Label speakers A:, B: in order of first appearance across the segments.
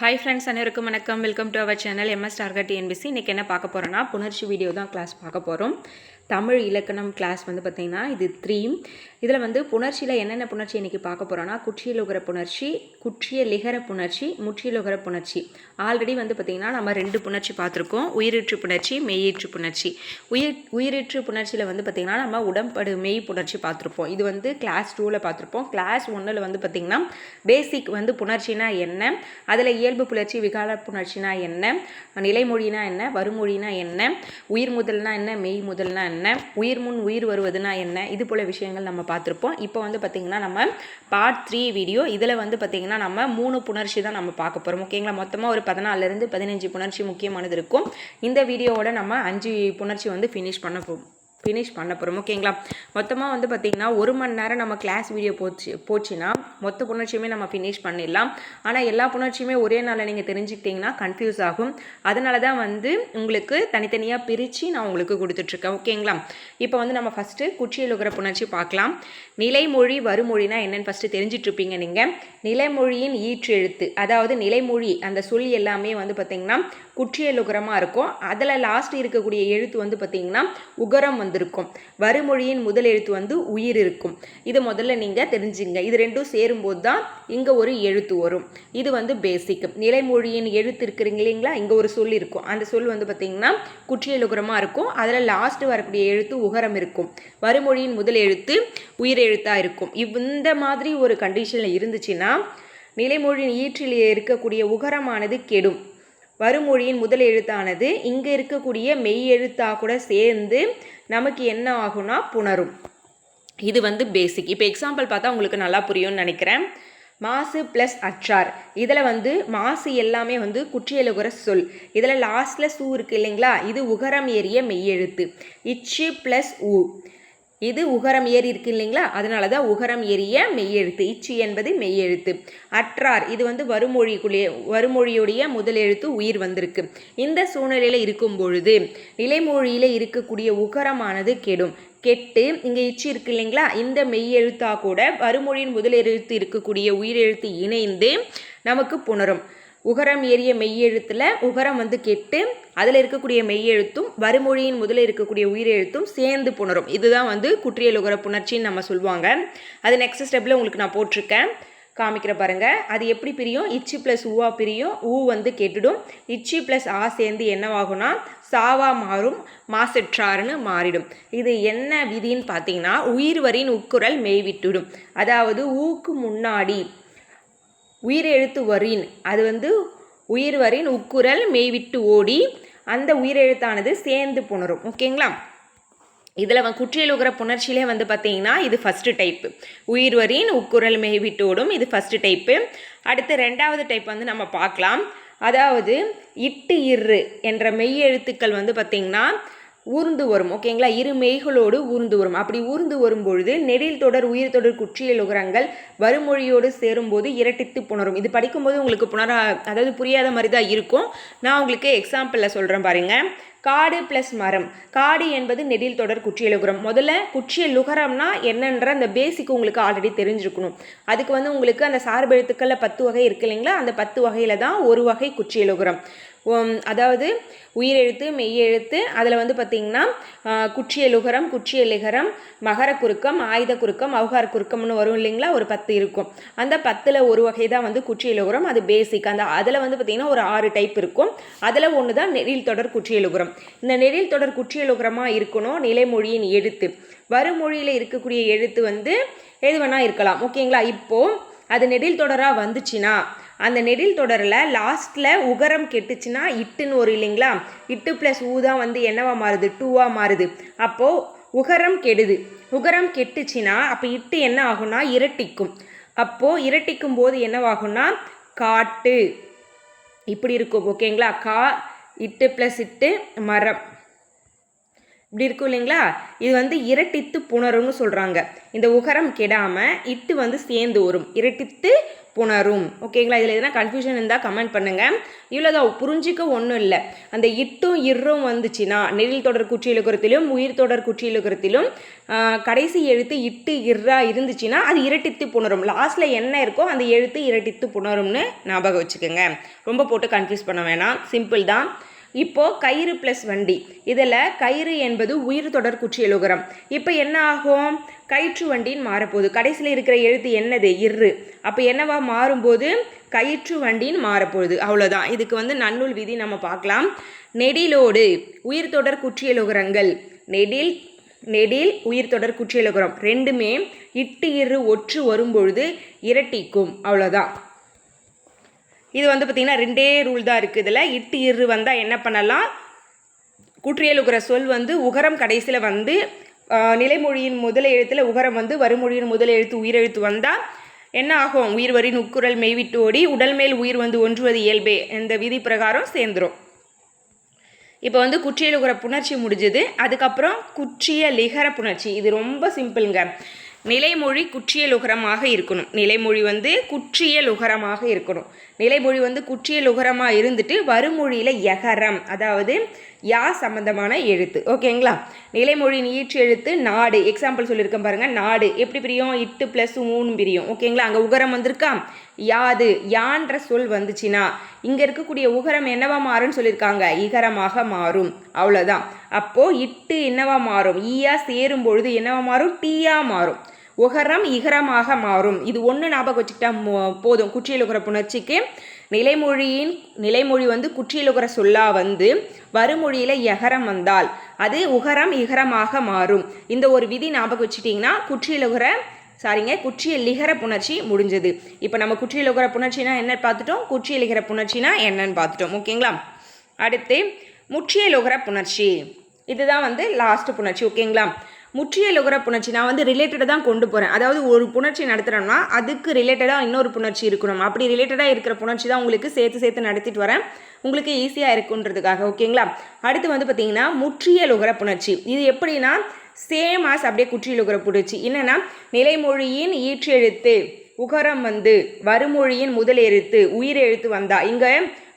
A: Hi friends, அனைவருக்கும் வணக்கம். Welcome to our channel MS target TNPSC. இன்றைக்கி என்ன பார்க்க போகிறோன்னா, புணர்ச்சி வீடியோ தான் கிளாஸ் பார்க்க போகிறோம். தமிழ் இலக்கணம் கிளாஸ் பார்த்திங்கன்னா இது 3. இதில் புணர்ச்சியில் என்னென்ன புணர்ச்சி இன்றைக்கி பார்க்க போகிறோன்னா, குற்றியலுகர புணர்ச்சி, குற்றிய லிகர புணர்ச்சி, முற்றியலுகர புணர்ச்சி. ஆல்ரெடி பார்த்திங்கன்னா நம்ம 2 புணர்ச்சி பார்த்துருக்கோம். உயிரீற்று புணர்ச்சி, மெய்யீற்று புணர்ச்சி. உயிரீற்று புணர்ச்சியில் பார்த்திங்கன்னா நம்ம உடம்படு மெய் புணர்ச்சி பார்த்துருப்போம். இது கிளாஸ் 2ல் பார்த்துருப்போம். கிளாஸ் 1ல் பார்த்திங்கன்னா பேசிக் புணர்ச்சினா என்ன, அதில் இயல்பு புணர்ச்சி, விகார புணர்ச்சினா என்ன, நிலைமொழினா என்ன, வருமொழினா என்ன, உயிர் முதல்னா என்ன, மெய் முதல்னா என்ன, உயிர் முன் உயிர் வருவதுனா என்ன, இது போல விஷயங்கள் நம்ம பார்த்துருப்போம். இப்போ பார்த்திங்கன்னா நம்ம பார்ட் 3 வீடியோ. இதில் பார்த்திங்கன்னா நம்ம 3 புணர்ச்சி தான் நம்ம பார்க்க போகிறோம். ஓகேங்களா? மொத்தமாக ஒரு 14லேருந்து 15 புணர்ச்சி முக்கியமானது இருக்கும். இந்த வீடியோவோட நம்ம 5 புணர்ச்சி ஃபினிஷ் பண்ண போகிறோம். ஓகேங்களா? மொத்தமாக பார்த்திங்கன்னா 1 மணி நேரம் நம்ம கிளாஸ் வீடியோ போச்சுன்னா மொத்த புணர்ச்சியுமே நம்ம ஃபினிஷ் பண்ணிடலாம். ஆனால் எல்லா புணர்ச்சியுமே ஒரே நாளில் நீங்கள் தெரிஞ்சுக்கிட்டிங்கன்னா கன்ஃபியூஸ் ஆகும். அதனால தான் உங்களுக்கு தனித்தனியாக பிரித்து நான் உங்களுக்கு கொடுத்துட்ருக்கேன். ஓகேங்களா? இப்போ நம்ம ஃபஸ்ட்டு குற்றியலுகர புணர்ச்சி பார்க்கலாம். நிலைமொழி வருமொழினா என்னென்னு ஃபஸ்ட்டு தெரிஞ்சிட்ருப்பீங்க நீங்கள். நிலைமொழியின் ஈற்று எழுத்து, அதாவது நிலைமொழி அந்த சொல் எல்லாமே பார்த்திங்கன்னா குற்றியலுகரமாக இருக்கும். அதில் லாஸ்ட் இருக்கக்கூடிய எழுத்து பார்த்திங்கன்னா உகரம் வந்திருக்கும். வருமொழியின் முதல் எழுத்து உயிர் இருக்கும். இது முதல்ல நீங்கள் தெரிஞ்சுங்க. இது ரெண்டும் சேரும்போது தான் இங்கே ஒரு எழுத்து வரும். இது பேசிக். நிலைமொழியின் எழுத்து இருக்குறீங்க இல்லைங்களா, இங்கே ஒரு சொல் இருக்கும். அந்த சொல் பார்த்திங்கன்னா குற்றியலுகரமாக இருக்கும். அதில் லாஸ்ட் வரக்கூடிய எழுத்து உகரம் இருக்கும். வருமொழியின் முதல் எழுத்து உயிர் எழுத்தாக இருக்கும். இந்த மாதிரி ஒரு கண்டிஷனில் இருந்துச்சுன்னா நிலைமொழியின் ஈற்றில் இருக்கக்கூடிய உகரமானது கெடும். வருமொழியின் முதல் எழுத்தானது இங்கே இருக்கக்கூடிய மெய் எழுத்தாக கூட சேர்ந்து நமக்கு என்ன ஆகும்னா புணரும். இது பேசிக். இப்போ எக்ஸாம்பிள் பார்த்தா உங்களுக்கு நல்லா புரியும்னு நினைக்கிறேன். மாசு ப்ளஸ் அற்றார். இதில் மாசு எல்லாமே குற்றியலுகர சொல். இதில் லாஸ்ட்டில் சூ இருக்குது இல்லைங்களா, இது உகரம் ஏறிய மெய்யெழுத்து. இச்சு ப்ளஸ் ஊ, இது உகரம் ஏறி இருக்கு இல்லைங்களா, அதனால தான் உகரம் ஏறிய மெய்யெழுத்து. இச்சு என்பது மெய்யெழுத்து. அற்றார், இது வருமொழியுடைய முதல் எழுத்து உயிர் வந்திருக்கு. இந்த சூழ்நிலையில் இருக்கும் பொழுது நிலைமொழியில் இருக்கக்கூடிய உகரமானது கெடும். கெட்டு இங்கே இச்சு இருக்கு இல்லைங்களா, இந்த மெய்யெழுத்தாக கூட வருமொழியின் முதல் எழுத்து இருக்கக்கூடிய உயிரெழுத்து இணைந்து நமக்கு புணரும். உகரம் ஏறிய மெய்யெழுத்தில் உகரம் கெட்டு அதில் இருக்கக்கூடிய மெய்யெழுத்தும் வருமொழியின் முதலில் இருக்கக்கூடிய உயிரெழுத்தும் சேர்ந்து புணரும். இதுதான் குற்றியலுகர புணர்ச்சின்னு நம்ம சொல்லுவாங்க. அது நெக்ஸ்ட் ஸ்டெப்பில் உங்களுக்கு நான் போட்டிருக்கேன், காமிக்கிற பாருங்கள். அது எப்படி பிரியும்? இச்சு ப்ளஸ் ஊவா பிரியும். ஊ கெட்டுடும். இச்சு ப்ளஸ் ஆ சேர்ந்து என்னவாகும்னா சாவா மாறும், மாசற்றாருன்னு மாறிடும். இது என்ன விதின்னு பார்த்தீங்கன்னா, உயிர்வரின் உட்குரல் மெய்விட்டுடும். அதாவது ஊக்கு முன்னாடி உயிரெழுத்து வரின், அது உயிர்வரின் உட்குரல் மெய்விட்டு ஓடி அந்த உயிரெழுத்தானது சேர்ந்து புணரும். ஓகேங்களா? இதில் குற்றியலுகர புணர்ச்சியிலே பார்த்தீங்கன்னா இது ஃபஸ்ட்டு டைப்பு. உயிர்வரின் உட்குரல் மெய்விட்டு ஓடும், இது ஃபஸ்ட்டு டைப்பு. அடுத்து 2வது டைப் நம்ம பார்க்கலாம். அதாவது இட்டு இரு என்ற மெய்யெழுத்துக்கள் பார்த்தீங்கன்னா ஊர்ந்து வரும். ஓகேங்களா? இரு மெய்களோடு ஊர்ந்து வரும். அப்படி ஊர்ந்து வரும்பொழுது நெடில் தொடர் உயிர் தொடர் குற்றியலுகரங்கள் வருமொழியோடு சேரும்போது இரட்டித்து புணரும். இது படிக்கும்போது உங்களுக்கு அதாவது புரியாத மாதிரி தான் இருக்கும். நான் உங்களுக்கு எக்ஸாம்பிளில் சொல்கிறேன் பாருங்கள். காடு ப்ளஸ் மரம். காடு என்பது நெடில் தொடர் குற்றியலுகரம். முதல்ல குற்றியலுகரம்னா என்னன்ற அந்த பேசிக் உங்களுக்கு ஆல்ரெடி தெரிஞ்சிருக்கணும். அதுக்கு உங்களுக்கு அந்த சார்பு எழுத்துக்களில் 10 வகை இருக்கு இல்லைங்களா, அந்த 10 வகையில் தான் ஒரு வகை குற்றியலுகரம். அதாவது உயிரெழுத்து மெய்யெழுத்து அதில் பார்த்திங்கன்னா குற்றியலுகரம், குற்றியலிகரம், மகர குறுக்கம், ஆயுத குறுக்கம், அவுகார குறுக்கம்னு வரும் இல்லைங்களா, ஒரு 10 இருக்கும். அந்த 10ல் ஒரு வகை தான் குற்றியலுகரம். அது பேசிக். அதில் பார்த்திங்கன்னா ஒரு 6 டைப் இருக்கும். அதில் ஒன்று தான் நெடில் தொடர் குற்றியலுகரம். இந்த நெடில் தொடர் குற்றியலுகரமாக இருக்கணும் நிலைமொழியின் எழுத்து. வருமொழியில் இருக்கக்கூடிய எழுத்து எது வேணால் இருக்கலாம். ஓகேங்களா? இப்போது அது நெடில் தொடராக வந்துச்சுன்னா அந்த நெடில் தொடரில் லாஸ்ட்டில் உகரம் கெட்டுச்சுன்னா இட்டுன்னு வரும் இல்லைங்களா, இட்டு ப்ளஸ் ஊ தான் என்னவா மாறுது, டூவாக மாறுது. அப்போது உகரம் கெடுது. உகரம் கெட்டுச்சுன்னா அப்போ இட்டு என்ன ஆகும்னா இரட்டிக்கும். அப்போது இரட்டிக்கும் போது என்னவாகும்னா காட்டு இப்படி இருக்கும். ஓகேங்களா? கா இட்டு ப்ளஸ் இட்டு மரம். இப்படி இருக்கும் இல்லைங்களா, இது வந்து இரட்டித்து புணரும்னு சொல்கிறாங்க. இந்த உகரம் கெடாமல் இட்டு வந்து சேர்ந்து வரும், இரட்டித்து புணரும். ஓகேங்களா, இதில் எதனா கன்ஃபியூஷன் இருந்தால் கமெண்ட் பண்ணுங்கள். இவ்வளோதான், புரிஞ்சிக்க ஒன்றும் இல்லை. அந்த இட்டும் இர்ரும் வந்துச்சுன்னா நெடில் தொடர் குற்றியலுகரத்திலும் உயிர் தொடர் குற்றியலுகரத்திலும் கடைசி எழுத்து இட்டு இர்ரா இருந்துச்சுன்னா அது இரட்டித்து புணரும். லாஸ்ட்டில் என்ன இருக்கோ அந்த எழுத்து இரட்டித்து புணரும்னு ஞாபகம் வச்சுக்கோங்க. ரொம்ப போட்டு கன்ஃபியூஸ் பண்ண வேணாம், சிம்பிள் தான். இப்போது கயிறு ப்ளஸ் வண்டி, இதில் கயிறு என்பது உயிர் தொடர் குற்றியலுகரம். இப்போ என்ன ஆகும், கயிற்று வண்டின்னு மாறப்போகுது. கடைசியில் இருக்கிற எழுத்து என்னது, இர்ரு. அப்போ என்னவா மாறும்போது கயிற்று வண்டின்னு மாறப்போகுது. அவ்வளோதான். இதுக்கு வந்து நன்னூல் விதி நம்ம பார்க்கலாம். நெடிலோடு உயிர் தொடர் குற்றியலுகரங்கள், நெடில் உயிர் தொடர் குற்றியலுகரம் ரெண்டுமே இட்டு இரு ஒற்று வரும்பொழுது இரட்டிக்கும். அவ்வளோதான். இது வந்து பார்த்திங்கன்னா ரெண்டே ரூல் தான் இருக்குது. இதில் இட்டு இரு வந்தால் என்ன பண்ணலாம், குற்றியலுகர சொல் வந்து உகரம் கடைசியில் வந்து நிலைமொழியின் முதல் எழுத்தில் உகரம் வந்து வருமொழியின் முதல் எழுத்து உயிரெழுத்து வந்தால் என்ன ஆகும், உயிர் வரி நுக்குரல் மெய்விட்டு ஓடி உடல் மேல் உயிர் வந்து ஒன்றுவது இயல்பே, இந்த விதி பிரகாரம் சேர்ந்துடும். இப்போ வந்து குற்றியலுகர புணர்ச்சி முடிஞ்சது. அதுக்கப்புறம் குற்றிய லிகர புணர்ச்சி. இது ரொம்ப சிம்பிளுங்க. நிலைமொழி குற்றியலுகரமாக இருக்கணும். நிலைமொழி வந்து குற்றியலுகரமாக இருக்கணும். நிலைமொழி வந்து குற்றியலுகரமாக இருந்துட்டு வருமொழியில் எகரம், அதாவது யா சம்பந்தமான எழுத்து. ஓகேங்களா, நிலைமொழியின் ஈற்று எழுத்து நாடு. எக்ஸாம்பிள் சொல்லியிருக்கேன் பாருங்கள். நாடு எப்படி பிரியும், இட்டு ப்ளஸ் 3 பிரியும். ஓகேங்களா, அங்கே உகரம் வந்திருக்கா. யாது யான்ற சொல் வந்துச்சுன்னா இங்கே இருக்கக்கூடிய உகரம் என்னவா மாறும்னு சொல்லியிருக்காங்க, இகரமாக மாறும். அவ்வளோதான். அப்போது இட்டு என்னவா மாறும், ஈயா சேரும் பொழுது என்னவா மாறும், டீயா மாறும். உகரம் இகரமாக மாறும். இது ஒன்று ஞாபகம் வச்சுக்கிட்டா போதும். குற்றியலுகர புணர்ச்சிக்கு நிலைமொழி வந்து குற்றியலுகர சொல்லா வந்து வருமொழியில் எகரம் வந்தால் அது உகரம் இகரமாக மாறும். இந்த ஒரு விதி ஞாபகம் வச்சுட்டிங்கன்னா குற்றிய லிகர புணர்ச்சி முடிஞ்சது. இப்போ நம்ம குற்றியலுகர புணர்ச்சினா என்ன பார்த்துட்டோம், குற்றிய லிகர புணர்ச்சினா என்னன்னு பார்த்துட்டோம். ஓகேங்களா, அடுத்து முற்றியலுகர புணர்ச்சி. இதுதான் வந்து லாஸ்ட் புணர்ச்சி. ஓகேங்களா, முற்றியலுகர புணர்ச்சி நான் வந்து ரிலேட்டடாக தான் கொண்டு போகிறேன். அதாவது ஒரு புணர்ச்சி நடத்துகிறோம்னா அதுக்கு ரிலேட்டடாக இன்னொரு புணர்ச்சி இருக்கணும். அப்படி ரிலேட்டடாக இருக்கிற புணர்ச்சி தான் உங்களுக்கு சேர்த்து நடத்திட்டு வரேன், உங்களுக்கு ஈஸியாக இருக்குன்றதுக்காக. ஓகேங்களா, அடுத்து வந்து பார்த்திங்கன்னா முற்றியலுகர புணர்ச்சி. இது எப்படின்னா சேம் ஆஸ் அப்படியே குற்றியலுகர புணர்ச்சி. என்னென்னா நிலைமொழியின் ஈற்றெழுத்து உகரம் வந்து வருமொழியின் முதல் எழுத்து உயிர் எழுத்து வந்தா இங்கே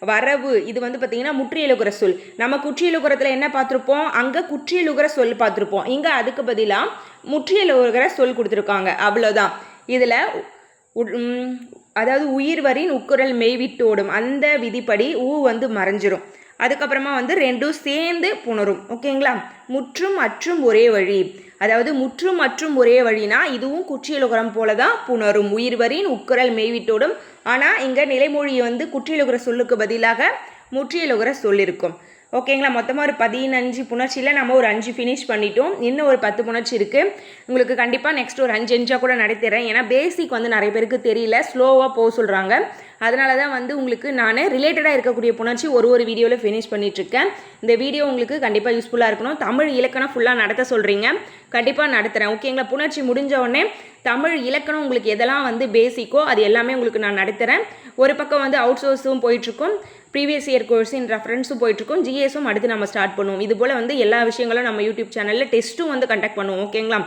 A: வரவு, இது வந்து பார்த்திங்கன்னா முற்றியலுகர சொல். நம்ம குற்றியலுகரத்தில் என்ன பார்த்துருப்போம், அங்கே குற்றியலுகர சொல் பார்த்துருப்போம். இங்கே அதுக்கு பதிலாக முற்றியலுகர சொல் கொடுத்துருக்காங்க. அவ்வளோதான். இதில் அதாவது உயிர் வரின் உக்குரல் மெய்விட்டோடும் அந்த விதிப்படி வந்து மறைஞ்சிரும். அதுக்கப்புறமா வந்து ரெண்டும் சேர்ந்து புணரும். ஓகேங்களா, முற்றும் மற்றும் ஒரே வழி. அதாவது முற்றும் மற்றும் ஒரே வழினா இதுவும் குற்றியலுகரம் போல தான் புணரும். உயிர் வரின் உக்குரல் மெய்விட்டோடும். ஆனால் இங்கே நிலைமொழி வந்து குற்றியலுகர சொல்லுக்கு பதிலாக முற்றியலுகர சொல் இருக்கும். ஓகேங்களா, மொத்தமாக ஒரு 15 புணர்ச்சியில் நம்ம ஒரு 5 ஃபினிஷ் பண்ணிட்டோம். இன்னும் ஒரு 10 புணர்ச்சி இருக்குது. உங்களுக்கு கண்டிப்பாக நெக்ஸ்ட் ஒரு 5 கூட நடத்திடுறேன். ஏன்னா பேசிக் வந்து நிறைய பேருக்கு தெரியல, ஸ்லோவாக போக சொல்கிறாங்க. அதனால தான் வந்து உங்களுக்கு நான் ரிலேட்டடாக இருக்கக்கூடிய புணர்ச்சி ஒரு வீடியோவில் ஃபினிஷ் பண்ணிகிட்ருக்கேன். இந்த வீடியோ உங்களுக்கு கண்டிப்பாக யூஸ்ஃபுல்லாக இருக்கணும். தமிழ் இலக்கணம் ஃபுல்லாக நடத்த சொல்கிறீங்க, கண்டிப்பாக நடத்துகிறேன். ஓகேங்களா, புணர்ச்சி முடிஞ்ச உடனே தமிழ் இலக்கணம் உங்களுக்கு எதெல்லாம் வந்து பேசிக்கோ அது எல்லாமே உங்களுக்கு நான் நடத்துகிறேன். ஒரு பக்கம் வந்து அவுட் சோர்ஸும் போயிட்டுருக்கும், ப்ரீவியஸ் இயர் கோர்ஸின் ரெஃபரன்ஸும் போயிட்டுருக்கும், ஜிஎஸும் அடுத்து நம்ம ஸ்டார்ட் பண்ணுவோம். இது போல் வந்து எல்லா விஷயங்களும் நம்ம யூடியூப் சேனலில் டெஸ்ட்டும் வந்து கண்டக்ட் பண்ணுவோம். ஓகேங்களா,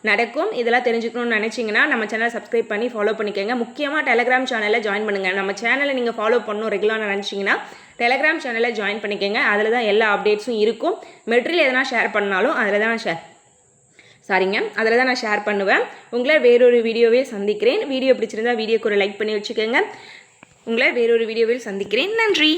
A: நடக்கும். இதெல்லாம் தெரிஞ்சுக்கணும்னு நினச்சிங்கன்னா நம்ம சேனலை சப்ஸ்கிரைப் பண்ணி ஃபாலோ பண்ணிக்கோங்க. முக்கியமாக டெலிகிராம் சேனலில் ஜாயின் பண்ணுங்கள். நம்ம சேனலை நீங்கள் ஃபாலோ பண்ணணும் ரெகுலராக நினச்சிங்கன்னா டெலிகிராம் சேனலில் ஜாயின் பண்ணிக்கோங்க. அதில் தான் எல்லா அப்டேட்ஸும் இருக்கும். மெட்டீரியல் எதனா ஷேர் பண்ணாலும் அதில் தான் நான் ஷேர் பண்ணுவேன். உங்களை வேறொரு வீடியோவில் சந்திக்கிறேன். வீடியோ பிடிச்சிருந்தா வீடியோக்கு ஒரு லைக் பண்ணி வச்சுக்கோங்க. உங்களை வேறொரு வீடியோவில் சந்திக்கிறேன். நன்றி.